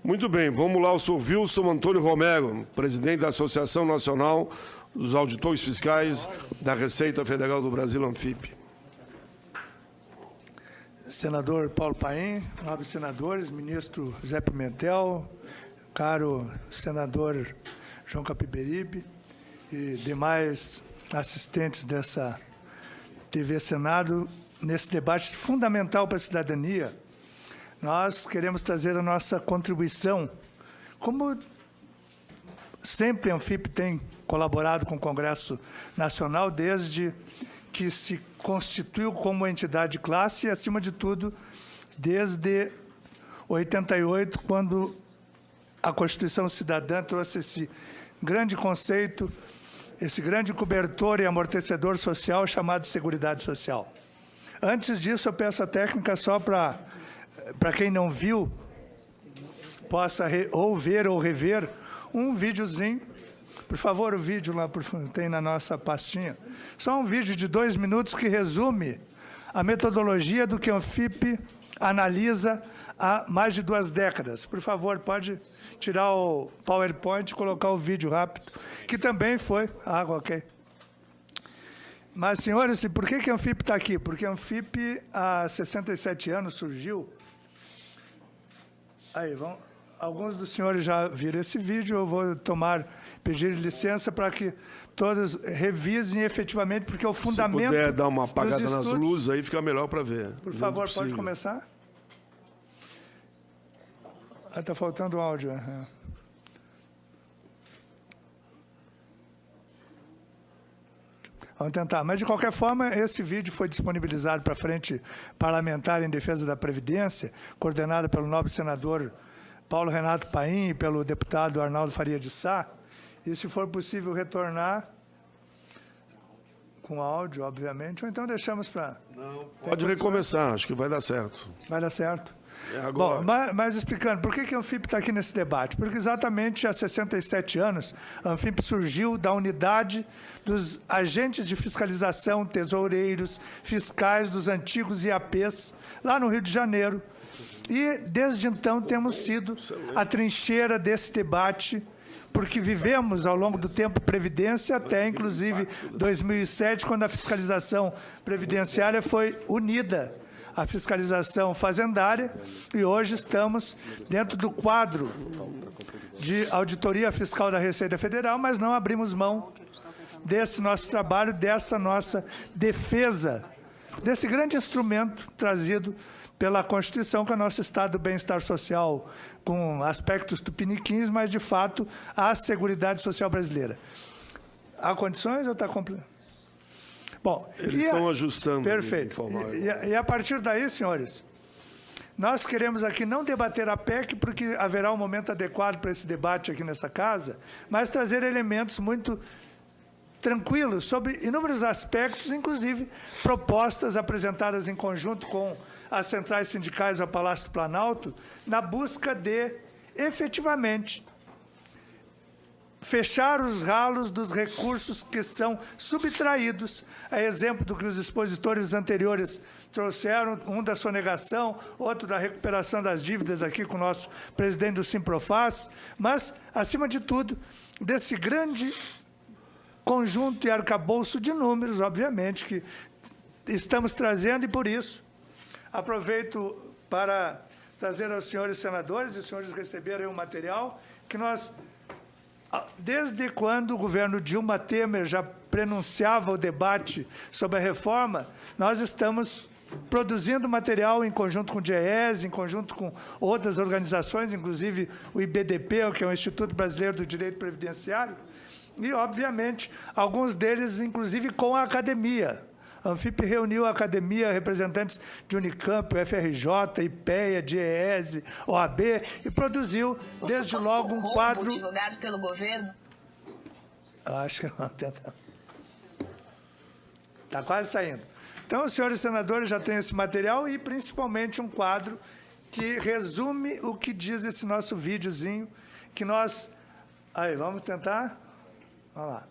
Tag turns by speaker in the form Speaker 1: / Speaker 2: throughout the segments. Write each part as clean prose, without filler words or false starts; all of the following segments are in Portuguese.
Speaker 1: Muito bem, vamos lá, o senhor Wilson Antônio Romero, presidente da Associação Nacional dos Auditores Fiscais da Receita Federal do Brasil, ANFIP.
Speaker 2: Senador Paulo Paim, nobres senadores, ministro Zé Pimentel, caro senador João Capiberibe e demais assistentes dessa TV Senado, nesse debate fundamental para a cidadania, nós queremos trazer a nossa contribuição. Como sempre a ANFIP tem colaborado com o Congresso Nacional desde que se constituiu como entidade de classe e, acima de tudo, desde 88, quando a Constituição Cidadã trouxe esse grande conceito, esse grande cobertor e amortecedor social chamado Seguridade Social. Antes disso, eu peço a técnica só para quem não viu, possa ou ver ou rever um videozinho. Por favor, o vídeo lá tem na nossa pastinha. Só um vídeo de 2 minutos que resume a metodologia do que a ANFIP analisa há mais de 2 décadas. Por favor, pode tirar o PowerPoint e colocar o vídeo rápido, que também foi... ok. Mas, senhores, por que a ANFIP está aqui? Porque a ANFIP, há 67 anos, surgiu... Alguns dos senhores já viram esse vídeo, eu vou pedir licença para que todos revisem efetivamente, porque o fundamento... Se
Speaker 1: puder dar uma apagada nas luzes, aí fica melhor para ver.
Speaker 2: Por favor, pode começar? Está faltando áudio. Vamos tentar. Mas, de qualquer forma, esse vídeo foi disponibilizado para a Frente Parlamentar em Defesa da Previdência, coordenada pelo nobre senador Paulo Renato Paim e pelo deputado Arnaldo Faria de Sá. E, se for possível, retornar com áudio, obviamente, ou então deixamos para...
Speaker 1: Não, pode recomeçar, acho que vai dar certo.
Speaker 2: Vai dar certo.
Speaker 1: Agora...
Speaker 2: Bom, mas explicando, por que a ANFIP está aqui nesse debate? Porque exatamente há 67 anos, a ANFIP surgiu da unidade dos agentes de fiscalização, tesoureiros, fiscais dos antigos IAPs, lá no Rio de Janeiro. E, desde então, temos sido a trincheira desse debate, porque vivemos, ao longo do tempo, Previdência, até, inclusive, 2007, quando a fiscalização previdenciária foi unida à fiscalização fazendária, e hoje estamos dentro do quadro de auditoria fiscal da Receita Federal, mas não abrimos mão desse nosso trabalho, dessa nossa defesa, desse grande instrumento trazido pela Constituição, que é o nosso Estado do Bem-Estar Social, com aspectos tupiniquins, mas, de fato, a Seguridade Social brasileira. Há condições ou está completo? Bom,
Speaker 1: eles estão ajustando.
Speaker 2: Perfeito. E a partir daí, senhores, nós queremos aqui não debater a PEC, porque haverá um momento adequado para esse debate aqui nessa casa, mas trazer elementos muito tranquilos sobre inúmeros aspectos, inclusive propostas apresentadas em conjunto com as centrais sindicais ao Palácio do Planalto, na busca de, efetivamente, fechar os ralos dos recursos que são subtraídos, a exemplo do que os expositores anteriores trouxeram, um da sonegação, outro da recuperação das dívidas aqui com o nosso presidente do Simprofaz, mas, acima de tudo, desse grande conjunto e arcabouço de números, obviamente, que estamos trazendo, e por isso aproveito para trazer aos senhores senadores, e os senhores receberam o material, que nós, desde quando o governo Dilma Temer já prenunciava o debate sobre a reforma, nós estamos produzindo material em conjunto com o DIEESE, em conjunto com outras organizações, inclusive o IBDP, que é o Instituto Brasileiro do Direito Previdenciário, e, obviamente, alguns deles, inclusive, com a academia. A ANFIP reuniu a academia, representantes de Unicamp, UFRJ, IPEA, DIEESE, OAB, e produziu, desde logo, um quadro...
Speaker 3: divulgado pelo governo?
Speaker 2: Acho que está quase saindo. Então, os senhores senadores já têm esse material e, principalmente, um quadro que resume o que diz esse nosso videozinho, que nós... Aí, vamos tentar? Vamos lá.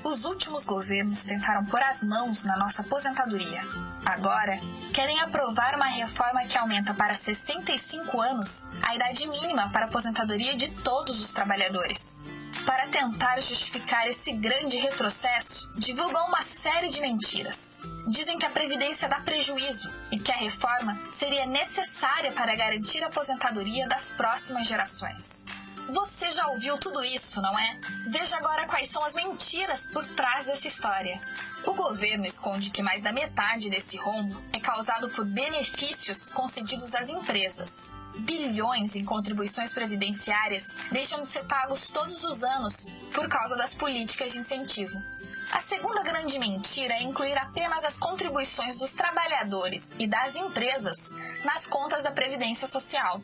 Speaker 3: Os últimos governos tentaram pôr as mãos na nossa aposentadoria. Agora, querem aprovar uma reforma que aumenta para 65 anos a idade mínima para a aposentadoria de todos os trabalhadores. Para tentar justificar esse grande retrocesso, divulgam uma série de mentiras. Dizem que a Previdência dá prejuízo e que a reforma seria necessária para garantir a aposentadoria das próximas gerações. Você já ouviu tudo isso, não é? Veja agora quais são as mentiras por trás dessa história. O governo esconde que mais da metade desse rombo é causado por benefícios concedidos às empresas. Bilhões em contribuições previdenciárias deixam de ser pagos todos os anos por causa das políticas de incentivo. A segunda grande mentira é incluir apenas as contribuições dos trabalhadores e das empresas nas contas da Previdência Social.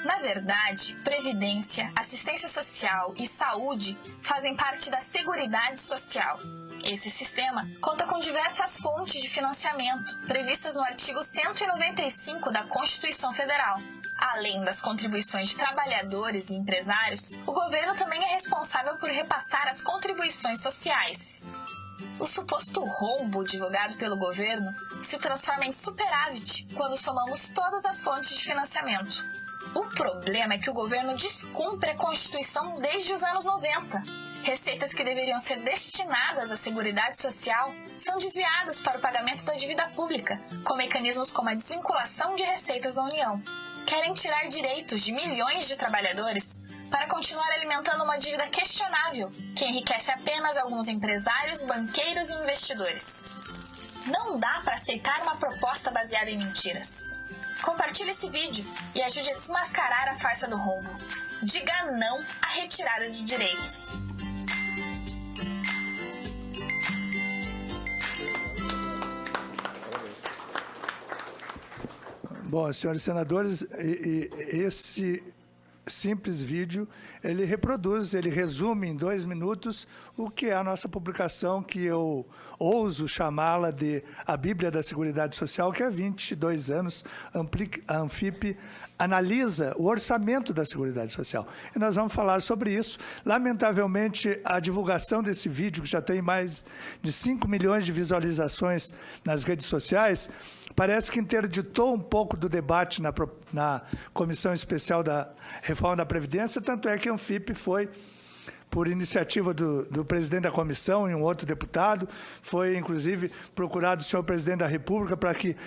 Speaker 3: Na verdade, Previdência, Assistência Social e Saúde fazem parte da Seguridade Social. Esse sistema conta com diversas fontes de financiamento, previstas no artigo 195 da Constituição Federal. Além das contribuições de trabalhadores e empresários, o governo também é responsável por repassar as contribuições sociais. O suposto rombo divulgado pelo governo se transforma em superávit quando somamos todas as fontes de financiamento. O problema é que o governo descumpre a Constituição desde os anos 90. Receitas que deveriam ser destinadas à Seguridade Social são desviadas para o pagamento da dívida pública, com mecanismos como a desvinculação de receitas da União. Querem tirar direitos de milhões de trabalhadores para continuar alimentando uma dívida questionável, que enriquece apenas alguns empresários, banqueiros e investidores. Não dá para aceitar uma proposta baseada em mentiras. Compartilhe esse vídeo e ajude a desmascarar a farsa do rombo. Diga não à retirada de direitos.
Speaker 2: Bom, senhores senadores, esse simples vídeo, ele reproduz, ele resume em 2 minutos o que é a nossa publicação, que eu ouso chamá-la de a Bíblia da Seguridade Social, que há 22 anos a Anfip analisa o orçamento da Seguridade Social. E nós vamos falar sobre isso. Lamentavelmente, a divulgação desse vídeo, que já tem mais de 5 milhões de visualizações nas redes sociais, parece que interditou um pouco do debate na Comissão Especial da Reforma da Previdência, tanto é que a Anfip foi, por iniciativa do presidente da comissão e um outro deputado, foi, inclusive, procurado o senhor presidente da República para que,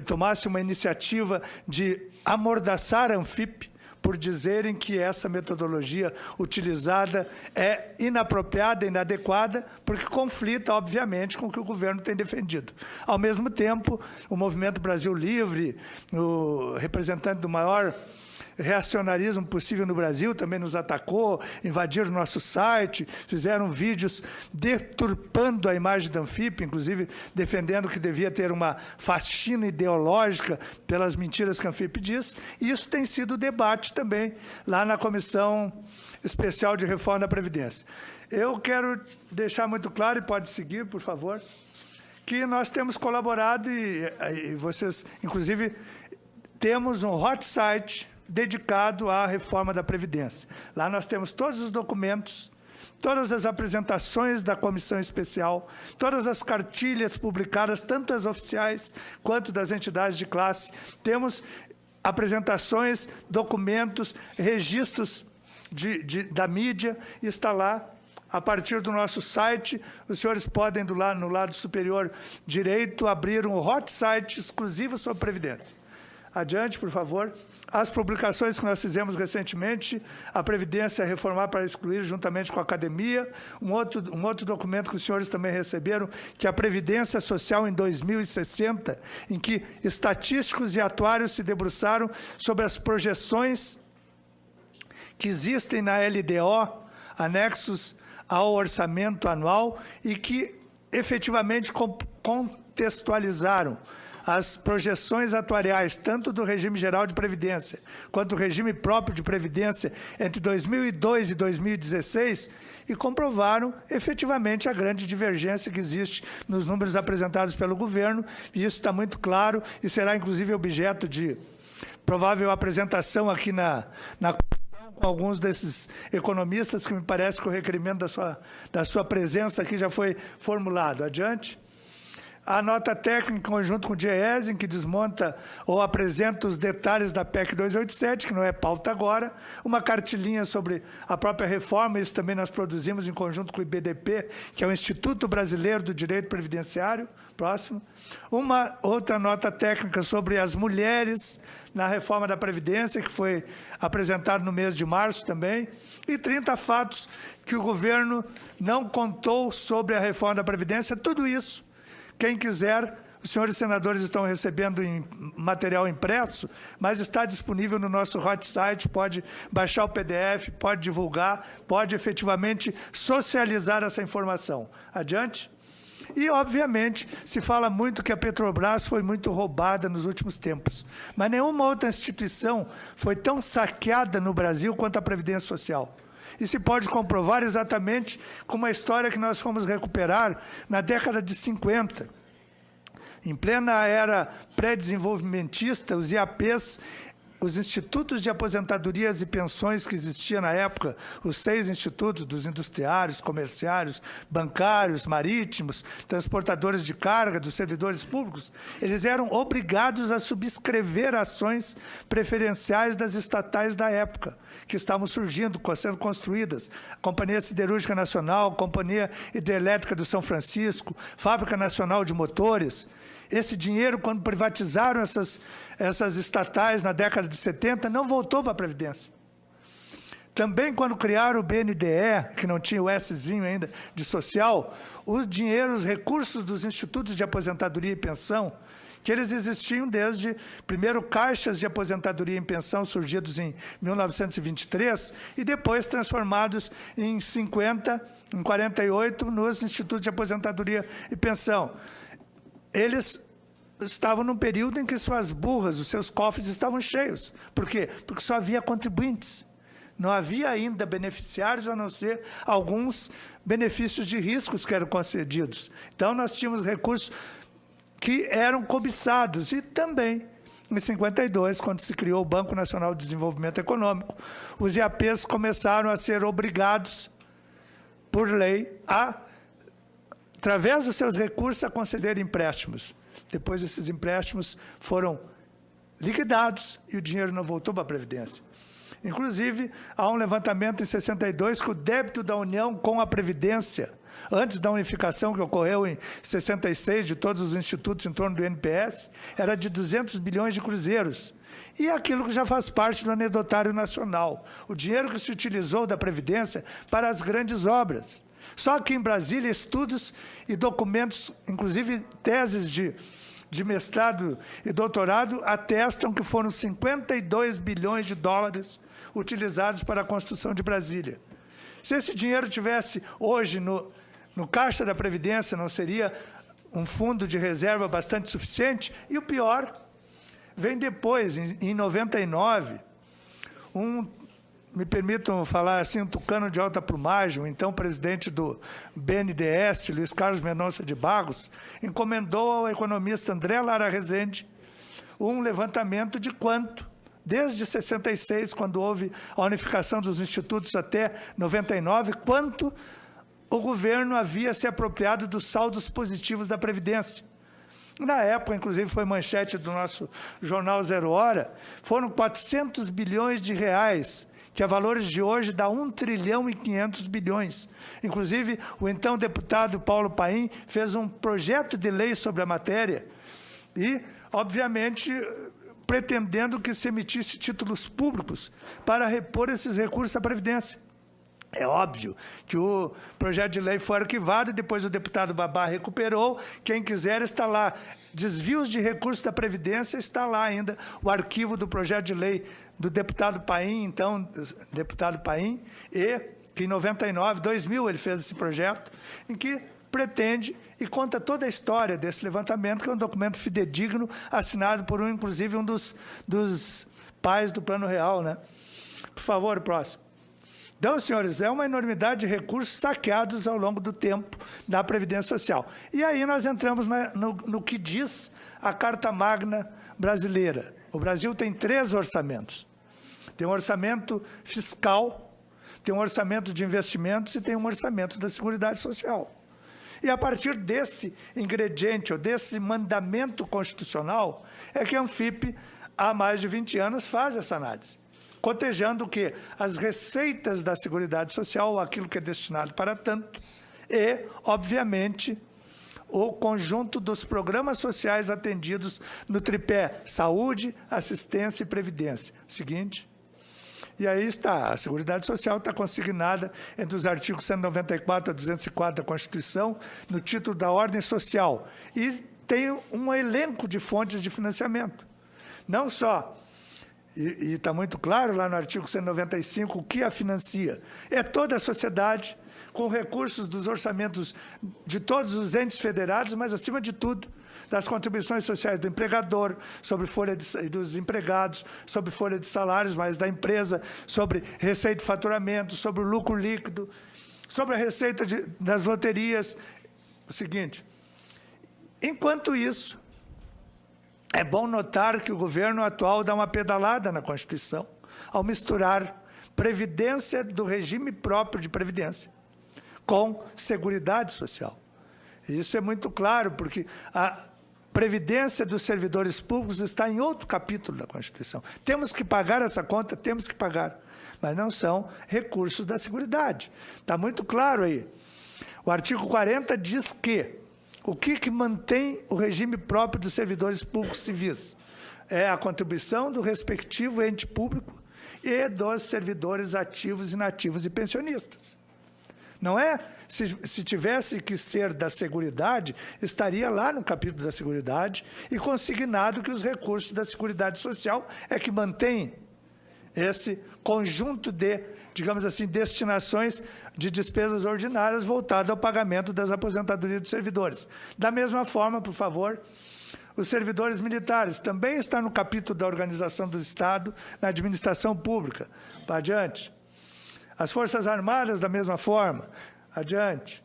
Speaker 2: tomasse uma iniciativa de amordaçar a Anfip, por dizerem que essa metodologia utilizada é inapropriada, inadequada, porque conflita, obviamente, com o que o governo tem defendido. Ao mesmo tempo, o Movimento Brasil Livre, o representante do maior reacionarismo possível no Brasil, também nos atacou, invadiram nosso site, fizeram vídeos deturpando a imagem da Anfip, inclusive defendendo que devia ter uma faxina ideológica pelas mentiras que a Anfip diz, e isso tem sido debate também lá na Comissão Especial de Reforma da Previdência. Eu quero deixar muito claro, e pode seguir, por favor, que nós temos colaborado e vocês, inclusive, temos um hot site dedicado à reforma da Previdência. Lá nós temos todos os documentos, todas as apresentações da comissão especial, todas as cartilhas publicadas, tanto as oficiais quanto das entidades de classe. Temos apresentações, documentos, registros da mídia, e está lá. A partir do nosso site, os senhores podem, no lado superior direito, abrir um hot site exclusivo sobre Previdência. Adiante, por favor. As publicações que nós fizemos recentemente, a Previdência Reformar para Excluir, juntamente com a Academia, um outro documento que os senhores também receberam, que é a Previdência Social em 2060, em que estatísticos e atuários se debruçaram sobre as projeções que existem na LDO, anexos ao orçamento anual, e que efetivamente contextualizaram as projeções atuariais, tanto do regime geral de previdência, quanto do regime próprio de previdência entre 2002 e 2016, e comprovaram efetivamente a grande divergência que existe nos números apresentados pelo governo, e isso está muito claro, e será inclusive objeto de provável apresentação aqui na com alguns desses economistas, que me parece que o requerimento da sua presença aqui já foi formulado. Adiante. A nota técnica, em conjunto com o DIEESE, que desmonta ou apresenta os detalhes da PEC 287, que não é pauta agora, uma cartilinha sobre a própria reforma, isso também nós produzimos em conjunto com o IBDP, que é o Instituto Brasileiro do Direito Previdenciário, próximo. Uma outra nota técnica sobre as mulheres na reforma da Previdência, que foi apresentado no mês de março também, e 30 fatos que o governo não contou sobre a reforma da Previdência, tudo isso. Quem quiser, os senhores senadores estão recebendo em material impresso, mas está disponível no nosso hot site, pode baixar o PDF, pode divulgar, pode efetivamente socializar essa informação. Adiante. E, obviamente, se fala muito que a Petrobras foi muito roubada nos últimos tempos, mas nenhuma outra instituição foi tão saqueada no Brasil quanto a Previdência Social. E se pode comprovar exatamente com uma história que nós fomos recuperar na década de 50. Em plena era pré-desenvolvimentista, os IAPs, os institutos de aposentadorias e pensões que existiam na época, os 6 institutos dos industriários, comerciários, bancários, marítimos, transportadores de carga, dos servidores públicos, eles eram obrigados a subscrever ações preferenciais das estatais da época, que estavam surgindo, sendo construídas. Companhia Siderúrgica Nacional, Companhia Hidrelétrica do São Francisco, Fábrica Nacional de Motores. Esse dinheiro, quando privatizaram essas estatais na década de 70, não voltou para a Previdência. Também, quando criaram o BNDE, que não tinha o Szinho ainda de social, os dinheiros, os recursos dos institutos de aposentadoria e pensão, que eles existiam desde, primeiro, caixas de aposentadoria e pensão surgidos em 1923 e depois transformados em 48, nos institutos de aposentadoria e pensão. Eles estavam num período em que suas burras, os seus cofres estavam cheios. Por quê? Porque só havia contribuintes. Não havia ainda beneficiários, a não ser alguns benefícios de riscos que eram concedidos. Então, nós tínhamos recursos que eram cobiçados. E também, em 52, quando se criou o Banco Nacional de Desenvolvimento Econômico, os IAPs começaram a ser obrigados, por lei, através dos seus recursos, a conceder empréstimos. Depois, esses empréstimos foram liquidados e o dinheiro não voltou para a Previdência. Inclusive, há um levantamento em 62 que o débito da União com a Previdência, antes da unificação que ocorreu em 66 de todos os institutos em torno do INPS, era de 200 bilhões de cruzeiros. E aquilo que já faz parte do anedotário nacional, o dinheiro que se utilizou da Previdência para as grandes obras. Só que em Brasília, estudos e documentos, inclusive teses de mestrado e doutorado, atestam que foram 52 bilhões de dólares utilizados para a construção de Brasília. Se esse dinheiro tivesse hoje no caixa da Previdência, não seria um fundo de reserva bastante suficiente? E o pior vem depois, em 99, me permitam falar assim, um tucano de alta plumagem, o então presidente do BNDES, Luiz Carlos Mendonça de Barros, encomendou ao economista André Lara Rezende um levantamento de quanto, desde 66, quando houve a unificação dos institutos, até 99, quanto o governo havia se apropriado dos saldos positivos da Previdência. Na época, inclusive, foi manchete do nosso jornal Zero Hora, foram 400 bilhões de reais, que a valores de hoje dá 1 trilhão e 500 bilhões. Inclusive, o então deputado Paulo Paim fez um projeto de lei sobre a matéria e, obviamente, pretendendo que se emitisse títulos públicos para repor esses recursos à Previdência. É óbvio que o projeto de lei foi arquivado, depois o deputado Babá recuperou. Quem quiser está lá. Desvios de recursos da Previdência, está lá ainda o arquivo do projeto de lei do deputado Paim, então, deputado Paim, e que em 99, 2000, ele fez esse projeto, em que pretende e conta toda a história desse levantamento, que é um documento fidedigno, assinado por inclusive um dos pais do Plano Real, né? Por favor, próximo. Então, senhores, é uma enormidade de recursos saqueados ao longo do tempo da Previdência Social. E aí nós entramos no que diz a Carta Magna brasileira. O Brasil tem 3 orçamentos. Tem um orçamento fiscal, tem um orçamento de investimentos e tem um orçamento da Seguridade Social. E a partir desse ingrediente, ou desse mandamento constitucional, é que a Anfip, há mais de 20 anos, faz essa análise, cotejando o quê? As receitas da Seguridade Social, ou aquilo que é destinado para tanto, e, obviamente, o conjunto dos programas sociais atendidos no tripé saúde, assistência e previdência. Seguinte. E aí está, a Seguridade Social está consignada entre os artigos 194 a 204 da Constituição, no título da ordem social, e tem um elenco de fontes de financiamento. Não só, e está muito claro lá no artigo 195 o que a financia, é toda a sociedade, com recursos dos orçamentos de todos os entes federados, mas, acima de tudo, das contribuições sociais do empregador, sobre folha dos empregados, sobre folha de salários, mas da empresa, sobre receita de faturamento, sobre o lucro líquido, sobre a receita das loterias. O seguinte, enquanto isso, é bom notar que o governo atual dá uma pedalada na Constituição, ao misturar previdência do regime próprio de previdência com Seguridade Social. Isso é muito claro, porque a previdência dos servidores públicos está em outro capítulo da Constituição. Temos que pagar essa conta, temos que pagar, mas não são recursos da Seguridade. Está muito claro aí. O artigo 40 diz que o que mantém o regime próprio dos servidores públicos civis? É a contribuição do respectivo ente público e dos servidores ativos, inativos e pensionistas. Não é? Se tivesse que ser da Seguridade, estaria lá no capítulo da Seguridade e consignado que os recursos da Seguridade Social é que mantém esse conjunto de, digamos assim, destinações de despesas ordinárias voltado ao pagamento das aposentadorias dos servidores. Da mesma forma, por favor, os servidores militares também está no capítulo da organização do Estado na administração pública. Para adiante. As Forças Armadas, da mesma forma. Adiante.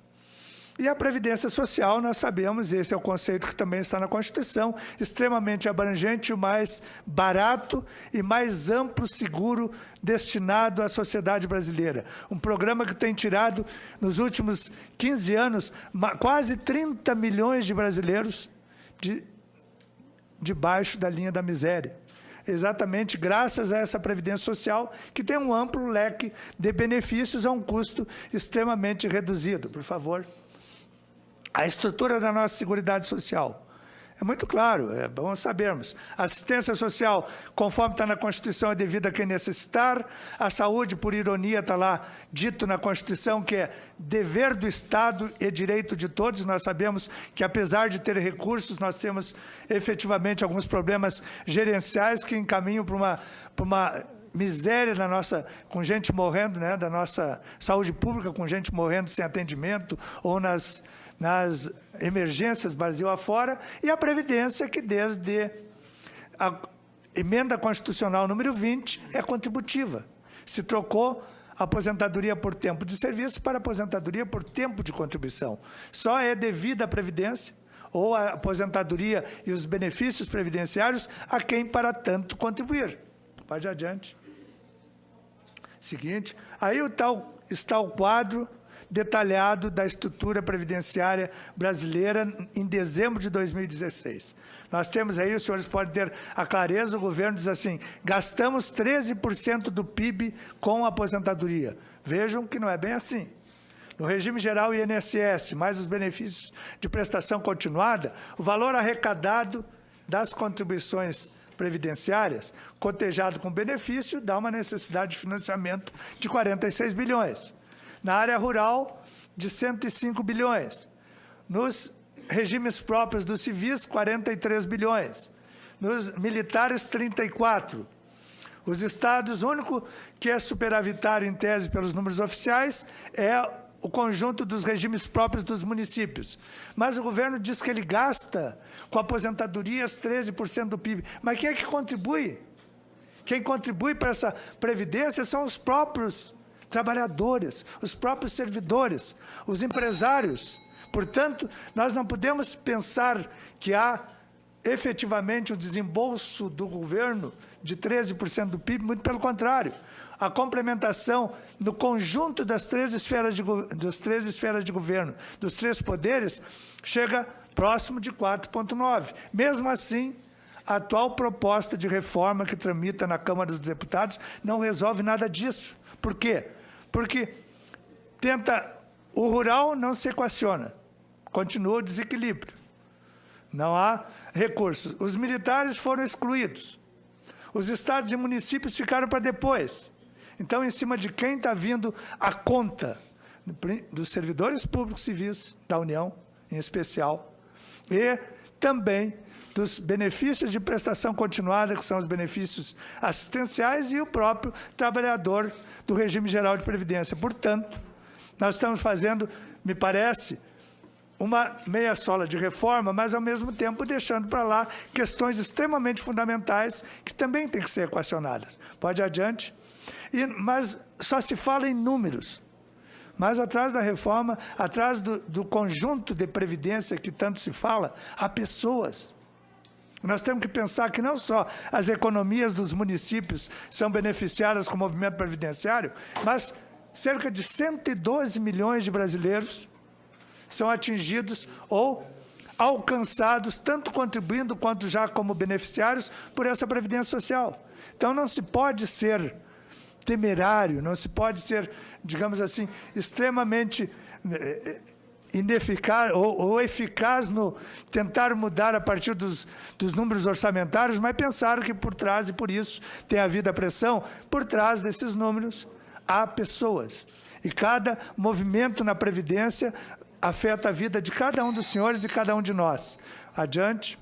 Speaker 2: E a Previdência Social, nós sabemos, esse é o conceito que também está na Constituição, extremamente abrangente, o mais barato e mais amplo seguro destinado à sociedade brasileira. Um programa que tem tirado, nos últimos 15 anos, quase 30 milhões de brasileiros debaixo da linha da miséria. Exatamente graças a essa Previdência Social, que tem um amplo leque de benefícios a um custo extremamente reduzido. Por favor. A estrutura da nossa Seguridade Social. É muito claro, é bom sabermos. Assistência social, conforme está na Constituição, é devida a quem necessitar. A saúde, por ironia, está lá dito na Constituição que é dever do Estado e direito de todos. Nós sabemos que, apesar de ter recursos, nós temos efetivamente alguns problemas gerenciais que encaminham para uma miséria na nossa, com gente morrendo, né, da nossa saúde pública, com gente morrendo sem atendimento, ou nas emergências Brasil afora, e a Previdência, que desde a emenda constitucional número 20 é contributiva. Se trocou a aposentadoria por tempo de serviço para a aposentadoria por tempo de contribuição. Só é devida a Previdência, ou a aposentadoria e os benefícios previdenciários, a quem para tanto contribuir. Pode adiante. Seguinte, aí está o quadro detalhado da estrutura previdenciária brasileira em dezembro de 2016. Nós temos aí, os senhores podem ter a clareza, o governo diz assim, gastamos 13% do PIB com a aposentadoria. Vejam que não é bem assim. No regime geral INSS, mais os benefícios de prestação continuada, o valor arrecadado das contribuições previdenciárias, cotejado com benefício, dá uma necessidade de financiamento de 46 bilhões. Na área rural, de 105 bilhões. Nos regimes próprios dos civis, 43 bilhões. Nos militares, 34. Os estados, o único que é superavitário em tese pelos números oficiais é o conjunto dos regimes próprios dos municípios. Mas o governo diz que ele gasta com aposentadorias 13% do PIB. Mas quem é que contribui? Quem contribui para essa previdência são os próprios trabalhadores, os próprios servidores, os empresários. Portanto, nós não podemos pensar que há efetivamente o desembolso do governo de 13% do PIB, muito pelo contrário. A complementação no conjunto das 13 esferas de governo, dos 3 poderes, chega próximo de 4,9%. Mesmo assim, a atual proposta de reforma que tramita na Câmara dos Deputados não resolve nada disso. Por quê? Porque o rural não se equaciona, continua o desequilíbrio. Não há recursos. Os militares foram excluídos. Os estados e municípios ficaram para depois. Então, em cima de quem está vindo a conta? Dos servidores públicos civis da União, em especial, e também dos benefícios de prestação continuada, que são os benefícios assistenciais, e o próprio trabalhador do regime geral de previdência. Portanto, nós estamos fazendo, me parece, uma meia sola de reforma, mas, ao mesmo tempo, deixando para lá questões extremamente fundamentais que também têm que ser equacionadas. Pode ir adiante? Mas só se fala em números. Mas, atrás da reforma, atrás do conjunto de previdência que tanto se fala, há pessoas. Nós temos que pensar que não só as economias dos municípios são beneficiadas com o movimento previdenciário, mas cerca de 112 milhões de brasileiros são atingidos ou alcançados, tanto contribuindo quanto já como beneficiários, por essa Previdência Social. Então, não se pode ser temerário, não se pode ser, digamos assim, extremamente ineficaz ou eficaz no tentar mudar a partir dos números orçamentários, mas pensar que por trás, e por isso tem havido a pressão, por trás desses números há pessoas. E cada movimento na Previdência afeta a vida de cada um dos senhores e cada um de nós. Adiante.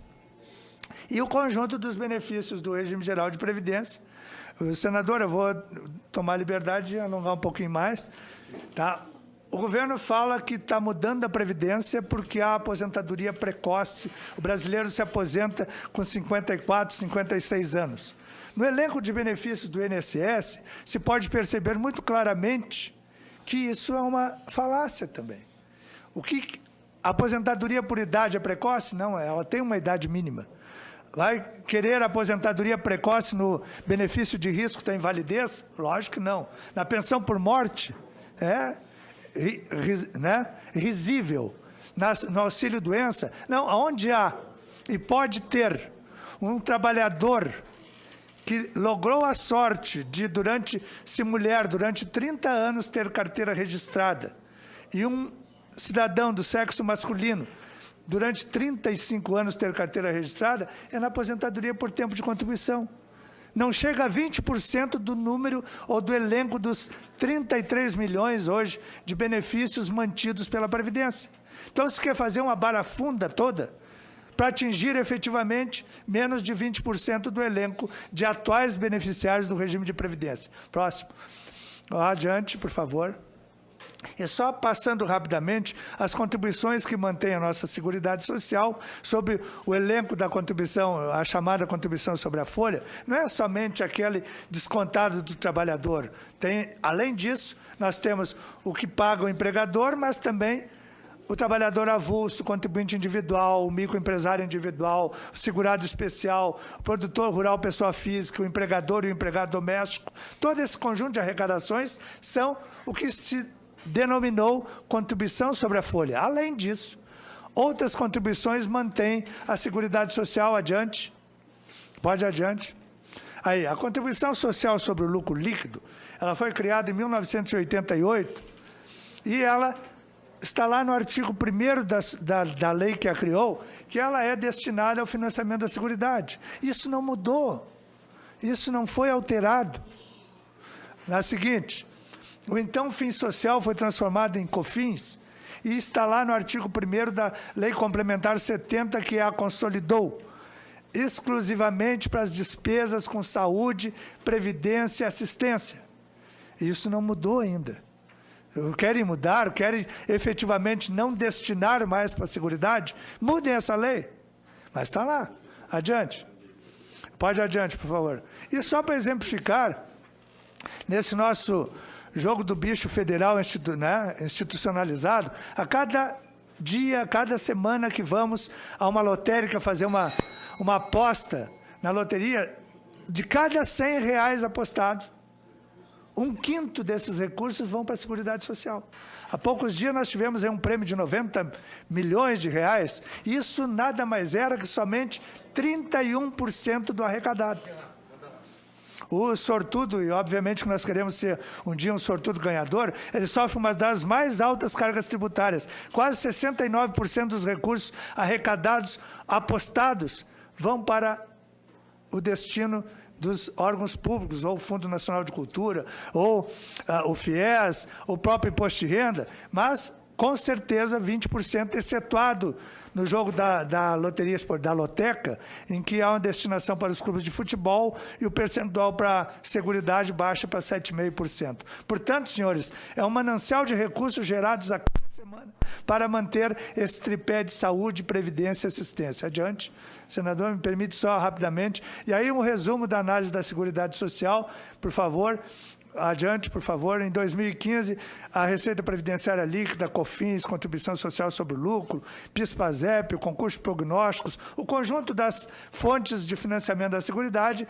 Speaker 2: E o conjunto dos benefícios do regime geral de previdência. Senador, eu vou tomar a liberdade de alongar um pouquinho mais. Tá? O governo fala que está mudando a previdência porque há aposentadoria precoce. O brasileiro se aposenta com 54, 56 anos. No elenco de benefícios do INSS, se pode perceber muito claramente que isso é uma falácia também. A aposentadoria por idade é precoce? Não, ela tem uma idade mínima. Vai querer aposentadoria precoce no benefício de risco da invalidez? Lógico que não. Na pensão por morte, risível. No auxílio-doença, não. Onde há e pode ter um trabalhador que logrou a sorte de, mulher, durante 30 anos ter carteira registrada, e um cidadão do sexo masculino, durante 35 anos ter carteira registrada, é na aposentadoria por tempo de contribuição. Não chega a 20% do número ou do elenco dos 33 milhões hoje de benefícios mantidos pela Previdência. Então, se quer fazer uma barafunda toda para atingir efetivamente menos de 20% do elenco de atuais beneficiários do regime de Previdência. Próximo. Adiante, por favor. E só passando rapidamente, as contribuições que mantém a nossa Seguridade Social sobre o elenco da contribuição, a chamada contribuição sobre a folha, não é somente aquele descontado do trabalhador. Além disso, nós temos o que paga o empregador, mas também o trabalhador avulso, o contribuinte individual, o microempresário individual, o segurado especial, o produtor rural, pessoa física, o empregador e o empregado doméstico. Todo esse conjunto de arrecadações são o que se denominou contribuição sobre a folha. Além disso, outras contribuições mantêm a Seguridade Social. Adiante. Pode adiante. Aí, a contribuição social sobre o lucro líquido, ela foi criada em 1988 e ela está lá no artigo 1º da lei que a criou, que ela é destinada ao financiamento da Seguridade. Isso não mudou. Isso não foi alterado. Na seguinte, o então fim social foi transformado em COFINS e está lá no artigo 1º da Lei Complementar 70, que a consolidou exclusivamente para as despesas com saúde, previdência e assistência. Isso não mudou ainda. Querem mudar, querem efetivamente não destinar mais para a Seguridade? Mudem essa lei. Mas está lá. Adiante. Pode adiante, por favor. E só para exemplificar, nesse nosso jogo do bicho federal institucionalizado, a cada dia, a cada semana que vamos a uma lotérica fazer uma aposta na loteria, de cada R$100 apostados, 1/5 desses recursos vão para a Seguridade Social. Há poucos dias nós tivemos aí um prêmio de R$90 milhões. Isso nada mais era que somente 31% do arrecadado. O sortudo, e obviamente que nós queremos ser um dia um sortudo ganhador, ele sofre uma das mais altas cargas tributárias. Quase 69% dos recursos arrecadados, apostados, vão para o destino dos órgãos públicos, ou o Fundo Nacional de Cultura, ou o FIES, o próprio Imposto de Renda, mas, com certeza, 20% excetuado no jogo da loteria, da loteca, em que há uma destinação para os clubes de futebol e o percentual para Seguridade baixa para 7,5%. Portanto, senhores, é um manancial de recursos gerados a cada semana para manter esse tripé de saúde, previdência e assistência. Adiante. Senador, me permite só rapidamente. E aí um resumo da análise da Seguridade Social, por favor. Adiante, por favor. Em 2015, a Receita Previdenciária Líquida, COFINS, Contribuição Social sobre o Lucro, PIS/PASEP, o concurso de prognósticos, o conjunto das fontes de financiamento da Seguridade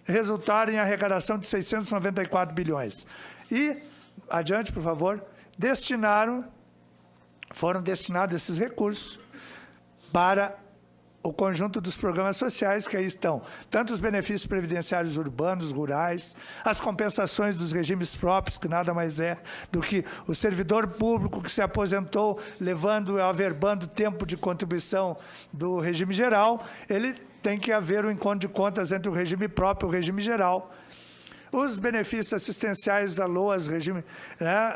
Speaker 2: resultaram em arrecadação de 694 bilhões. E, adiante, por favor, foram destinados esses recursos para o conjunto dos programas sociais, que aí estão tanto os benefícios previdenciários urbanos, rurais, as compensações dos regimes próprios, que nada mais é do que o servidor público que se aposentou, averbando tempo de contribuição do regime geral, ele tem que haver um encontro de contas entre o regime próprio e o regime geral. Os benefícios assistenciais da LOAS, regime,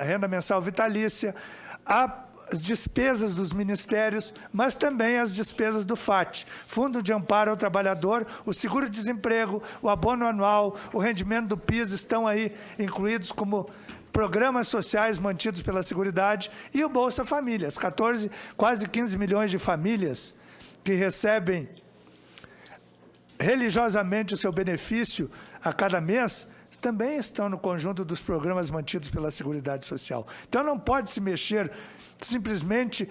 Speaker 2: renda mensal vitalícia, as despesas dos ministérios, mas também as despesas do FAT, Fundo de Amparo ao Trabalhador, o seguro-desemprego, o abono anual, o rendimento do PIS estão aí incluídos como programas sociais mantidos pela Seguridade e o Bolsa Famílias, quase 15 milhões de famílias que recebem religiosamente o seu benefício a cada mês, também estão no conjunto dos programas mantidos pela Seguridade Social. Então, não pode se mexer simplesmente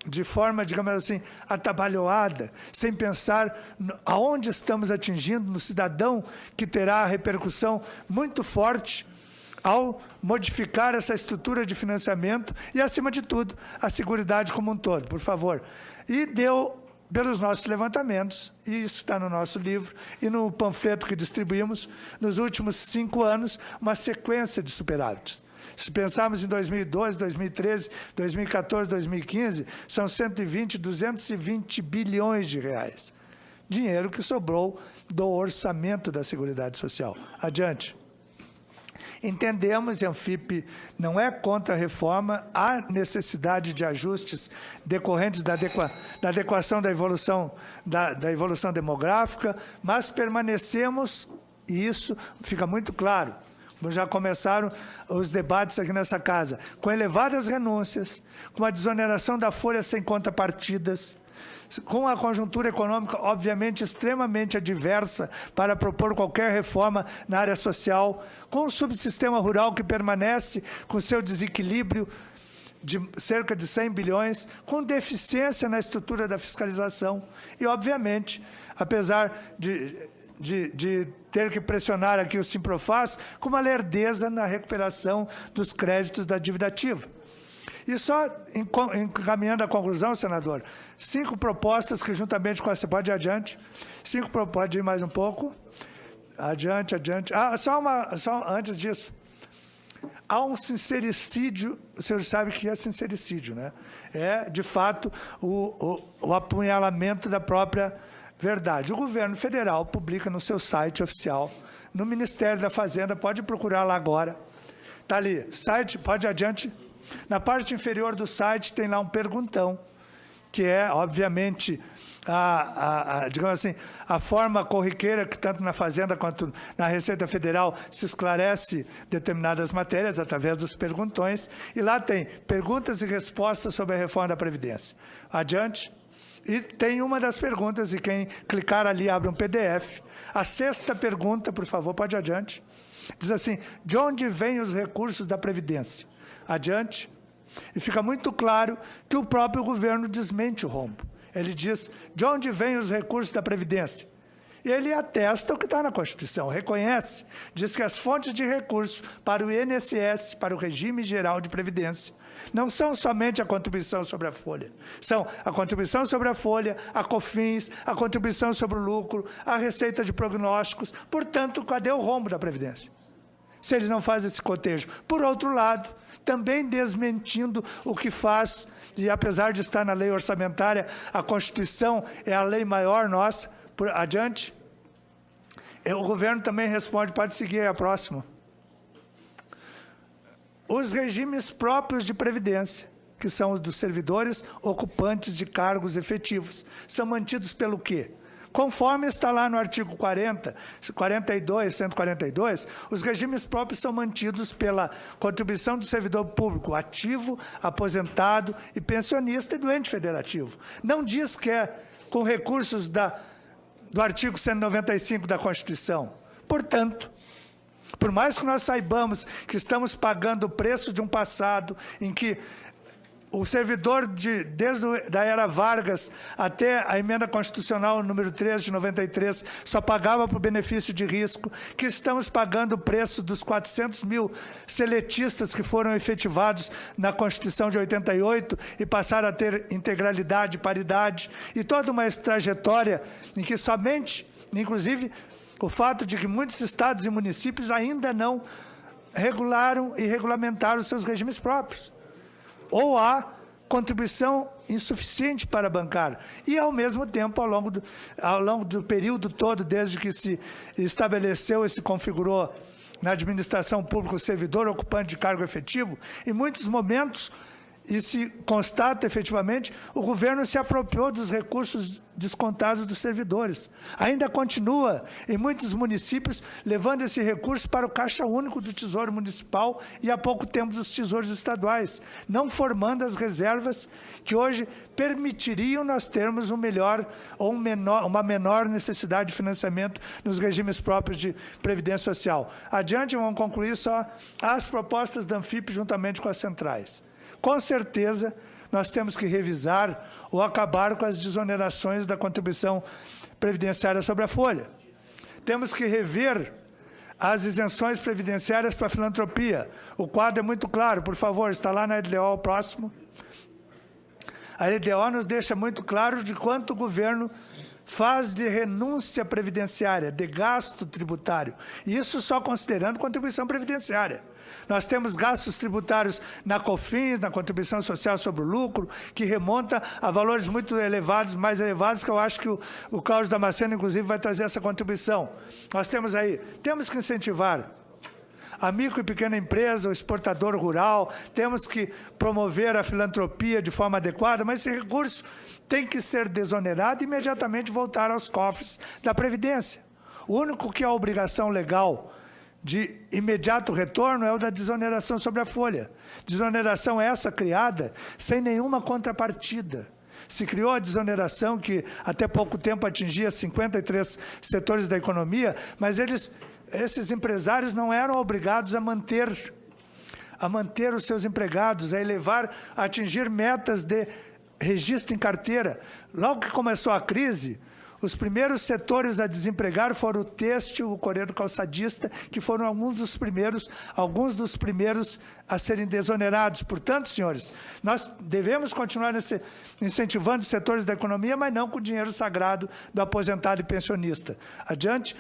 Speaker 2: de forma, digamos assim, atabalhoada, sem pensar aonde estamos atingindo no cidadão, que terá a repercussão muito forte ao modificar essa estrutura de financiamento e, acima de tudo, a Seguridade como um todo. Por favor. E pelos nossos levantamentos, e isso está no nosso livro, e no panfleto que distribuímos, nos últimos 5 anos, uma sequência de superávites. Se pensarmos em 2012, 2013, 2014, 2015, são 220 bilhões de reais. Dinheiro que sobrou do orçamento da Seguridade Social. Adiante. Entendemos, e a Anfip não é contra a reforma, há necessidade de ajustes decorrentes da adequação da evolução demográfica, mas permanecemos, e isso fica muito claro, como já começaram os debates aqui nessa casa, com elevadas renúncias, com a desoneração da folha sem contrapartidas, com a conjuntura econômica, obviamente, extremamente adversa para propor qualquer reforma na área social, com o subsistema rural que permanece com seu desequilíbrio de cerca de 100 bilhões, com deficiência na estrutura da fiscalização e, obviamente, apesar de ter que pressionar aqui o Simprofaz, com uma lerdeza na recuperação dos créditos da dívida ativa. E só encaminhando a conclusão, senador, 5 propostas que juntamente com essa... Pode ir adiante. Pode ir mais um pouco. Adiante. Só antes disso. Há um sincericídio, o senhor sabe que é sincericídio, né? É, de fato, o apunhalamento da própria verdade. O governo federal publica no seu site oficial, no Ministério da Fazenda, pode procurar lá agora. Está ali, site, pode ir adiante. Na parte inferior do site tem lá um perguntão, que é, obviamente, digamos assim, a forma corriqueira que tanto na Fazenda quanto na Receita Federal se esclarece determinadas matérias através dos perguntões. E lá tem perguntas e respostas sobre a reforma da Previdência. Adiante. E tem uma das perguntas, e quem clicar ali abre um PDF. A 6ª pergunta, por favor, pode ir adiante. Diz assim: de onde vêm os recursos da Previdência? Adiante. E fica muito claro que o próprio governo desmente o rombo. Ele diz de onde vêm os recursos da Previdência. E ele atesta o que está na Constituição, reconhece, diz que as fontes de recursos para o INSS, para o Regime Geral de Previdência, não são somente a contribuição sobre a folha, são a contribuição sobre a folha, a COFINS, a contribuição sobre o lucro, a receita de prognósticos. Portanto, cadê o rombo da Previdência? Se eles não fazem esse cotejo. Por outro lado, também desmentindo o que faz, e apesar de estar na lei orçamentária, a Constituição é a lei maior nossa. Adiante. O governo também responde, pode seguir a próxima. Os regimes próprios de previdência, que são os dos servidores ocupantes de cargos efetivos, são mantidos pelo quê? Conforme está lá no artigo 142, os regimes próprios são mantidos pela contribuição do servidor público ativo, aposentado e pensionista e do ente federativo. Não diz que é com recursos do artigo 195 da Constituição. Portanto, por mais que nós saibamos que estamos pagando o preço de um passado em que o servidor, desde a era Vargas até a emenda constitucional número 13 de 93, só pagava por benefício de risco, que estamos pagando o preço dos 400 mil seletistas que foram efetivados na Constituição de 88 e passaram a ter integralidade, paridade, e toda uma trajetória em que somente, inclusive, o fato de que muitos estados e municípios ainda não regularam e regulamentaram os seus regimes próprios. Ou há contribuição insuficiente para bancar. E, ao mesmo tempo, ao longo do período todo, desde que se estabeleceu e se configurou na administração pública o servidor ocupante de cargo efetivo, em muitos momentos, e se constata efetivamente, o governo se apropriou dos recursos descontados dos servidores. Ainda continua, em muitos municípios, levando esse recurso para o Caixa Único do Tesouro Municipal e, há pouco tempo, dos tesouros estaduais, não formando as reservas que hoje permitiriam nós termos um melhor ou uma menor necessidade de financiamento nos regimes próprios de Previdência Social. Adiante, vamos concluir só as propostas da Anfip juntamente com as centrais. Com certeza, nós temos que revisar ou acabar com as desonerações da contribuição previdenciária sobre a folha. Temos que rever as isenções previdenciárias para a filantropia. O quadro é muito claro, por favor, está lá na LDO, o próximo. A LDO nos deixa muito claro de quanto o governo faz de renúncia previdenciária, de gasto tributário. Isso só considerando contribuição previdenciária. Nós temos gastos tributários na COFINS, na contribuição social sobre o lucro, que remonta a valores muito elevados, mais elevados, que eu acho que o Cláudio Damasceno, inclusive, vai trazer essa contribuição. Nós temos que incentivar a micro e pequena empresa, o exportador rural, temos que promover a filantropia de forma adequada, mas esse recurso tem que ser desonerado e imediatamente voltar aos cofres da Previdência. O único que é a obrigação legal de imediato retorno é o da desoneração sobre a folha. Desoneração essa criada sem nenhuma contrapartida. Se criou a desoneração que até pouco tempo atingia 53 setores da economia, mas esses empresários não eram obrigados a manter os seus empregados, a atingir metas de registro em carteira. Logo que começou a crise, os primeiros setores a desempregar foram o têxtil, o coreano calçadista, que foram alguns dos primeiros a serem desonerados. Portanto, senhores, nós devemos continuar incentivando os setores da economia, mas não com o dinheiro sagrado do aposentado e pensionista. Adiante,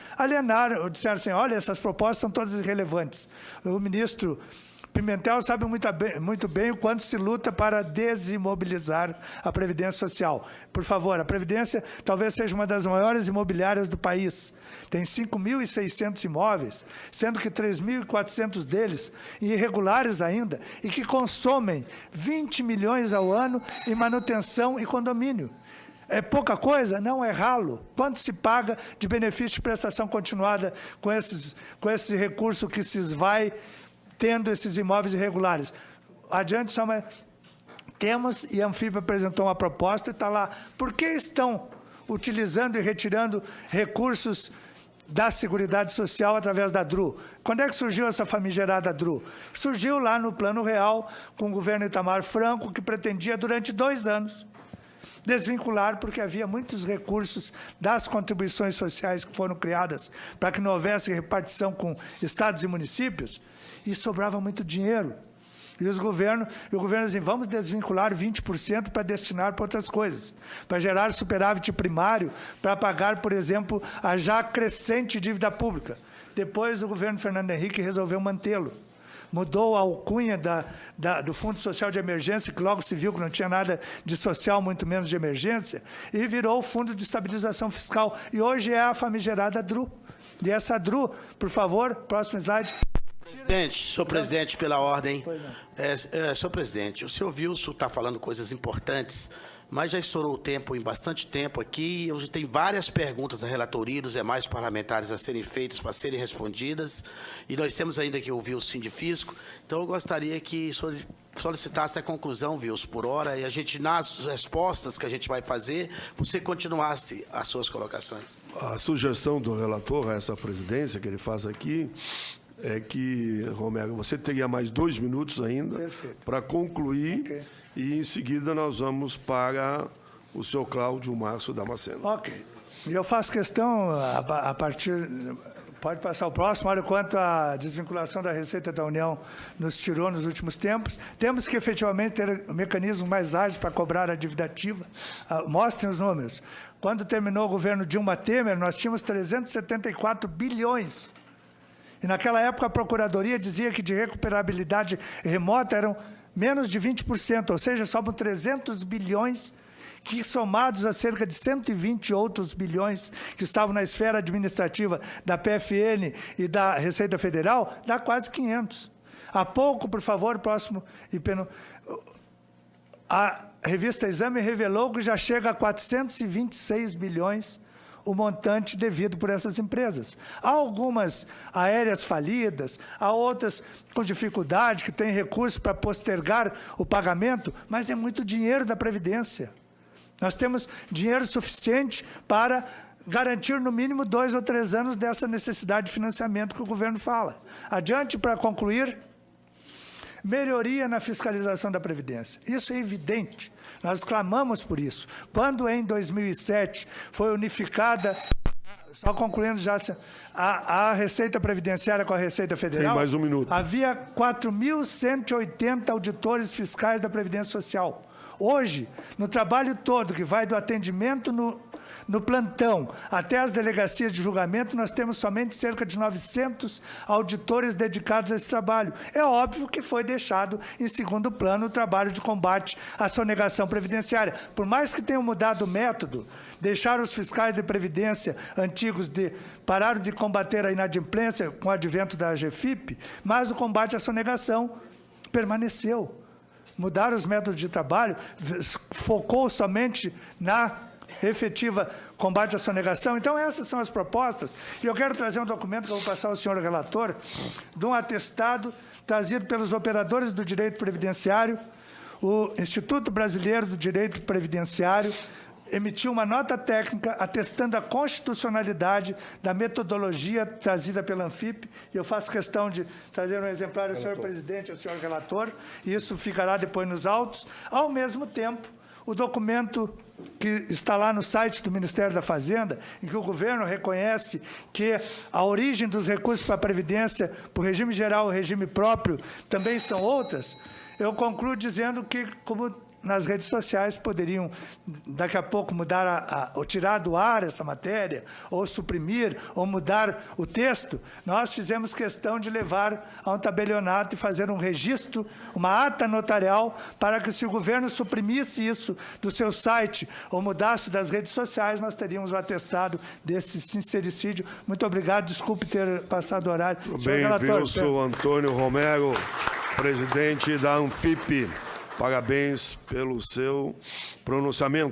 Speaker 2: disseram assim, olha, essas propostas são todas irrelevantes. O ministro Pimentel sabe muito bem o quanto se luta para desimobilizar a Previdência Social. Por favor, a Previdência talvez seja uma das maiores imobiliárias do país. Tem 5.600 imóveis, sendo que 3.400 deles irregulares ainda, e que consomem 20 milhões ao ano em manutenção e condomínio. É pouca coisa? Não, é ralo. Quanto se paga de benefício de prestação continuada com esse recurso que se esvai tendo esses imóveis irregulares? Adiante, temos, e a Anfip apresentou uma proposta, e está lá. Por que estão utilizando e retirando recursos da Seguridade Social através da DRU? Quando é que surgiu essa famigerada DRU? Surgiu lá no Plano Real, com o governo Itamar Franco, que pretendia, durante 2 anos, desvincular, porque havia muitos recursos das contribuições sociais que foram criadas para que não houvesse repartição com estados e municípios, e sobrava muito dinheiro. E o governo dizia, vamos desvincular 20% para destinar para outras coisas, para gerar superávit primário, para pagar, por exemplo, a já crescente dívida pública. Depois o governo Fernando Henrique resolveu mantê-lo. Mudou a alcunha do Fundo Social de Emergência, que logo se viu que não tinha nada de social, muito menos de emergência, e virou o Fundo de Estabilização Fiscal. E hoje é a famigerada DRU. E essa DRU, por favor, próximo slide.
Speaker 4: Presidente, senhor presidente, pela ordem. Senhor presidente, o senhor Wilson está falando coisas importantes, mas já estourou o tempo em bastante tempo aqui. Hoje tem várias perguntas da relatoria e dos demais parlamentares a serem feitas, para serem respondidas. E nós temos ainda que ouvir o Sindifisco. Então, eu gostaria que o senhor solicitasse a conclusão, Wilson, por hora, e a gente, nas respostas que a gente vai fazer, você continuasse as suas colocações.
Speaker 1: A sugestão do relator a essa presidência que ele faz aqui é que, Romero, você teria mais 2 minutos ainda para concluir, okay. E em seguida nós vamos para o senhor Cláudio Márcio Damasceno.
Speaker 2: Ok. E eu faço questão, a partir... Pode passar o próximo. Olha quanto a desvinculação da Receita da União nos tirou nos últimos tempos. Temos que, efetivamente, ter mecanismos mais ágeis para cobrar a dívida ativa. Mostrem os números. Quando terminou o governo Dilma Temer, nós tínhamos 374 bilhões. E naquela época a Procuradoria dizia que de recuperabilidade remota eram menos de 20%, ou seja, sobram 300 bilhões que, somados a cerca de 120 outros bilhões que estavam na esfera administrativa da PFN e da Receita Federal, dá quase 500. Há pouco, por favor, próximo, a revista Exame revelou que já chega a 426 bilhões o montante devido por essas empresas. Há algumas aéreas falidas, há outras com dificuldade, que têm recursos para postergar o pagamento, mas é muito dinheiro da Previdência. Nós temos dinheiro suficiente para garantir no mínimo 2 ou 3 anos dessa necessidade de financiamento que o governo fala. Adiante, para concluir, melhoria na fiscalização da Previdência. Isso é evidente. Nós clamamos por isso. Quando, em 2007, foi unificada, só concluindo já, a Receita Previdenciária com a Receita Federal,
Speaker 1: tem mais 1 minuto.
Speaker 2: Havia 4.180 auditores fiscais da Previdência Social. Hoje, no trabalho todo, que vai do atendimento no plantão até as delegacias de julgamento, nós temos somente cerca de 900 auditores dedicados a esse trabalho. É óbvio que foi deixado em segundo plano o trabalho de combate à sonegação previdenciária. Por mais que tenham mudado o método, deixaram os fiscais de previdência antigos pararam de combater a inadimplência com o advento da GFIP, mas o combate à sonegação permaneceu. Mudaram os métodos de trabalho, focou somente na efetiva combate à sonegação. Então, essas são as propostas. E eu quero trazer um documento que eu vou passar ao senhor relator, de um atestado trazido pelos operadores do direito previdenciário. O Instituto Brasileiro do Direito Previdenciário emitiu uma nota técnica atestando a constitucionalidade da metodologia trazida pela Anfip, e eu faço questão de trazer um exemplar ao senhor presidente e ao senhor relator, e isso ficará depois nos autos. Ao mesmo tempo, o documento que está lá no site do Ministério da Fazenda, em que o governo reconhece que a origem dos recursos para a Previdência, para o regime geral e o regime próprio, também são outras, eu concluo dizendo que, como nas redes sociais poderiam, daqui a pouco, mudar ou tirar do ar essa matéria, ou suprimir, ou mudar o texto, nós fizemos questão de levar a um tabelionato e fazer um registro, uma ata notarial, para que, se o governo suprimisse isso do seu site ou mudasse das redes sociais, nós teríamos o atestado desse sincericídio. Muito obrigado, desculpe ter passado o horário.
Speaker 1: Bem, Wilson Antônio Romero, presidente da Anfip. Parabéns pelo seu pronunciamento.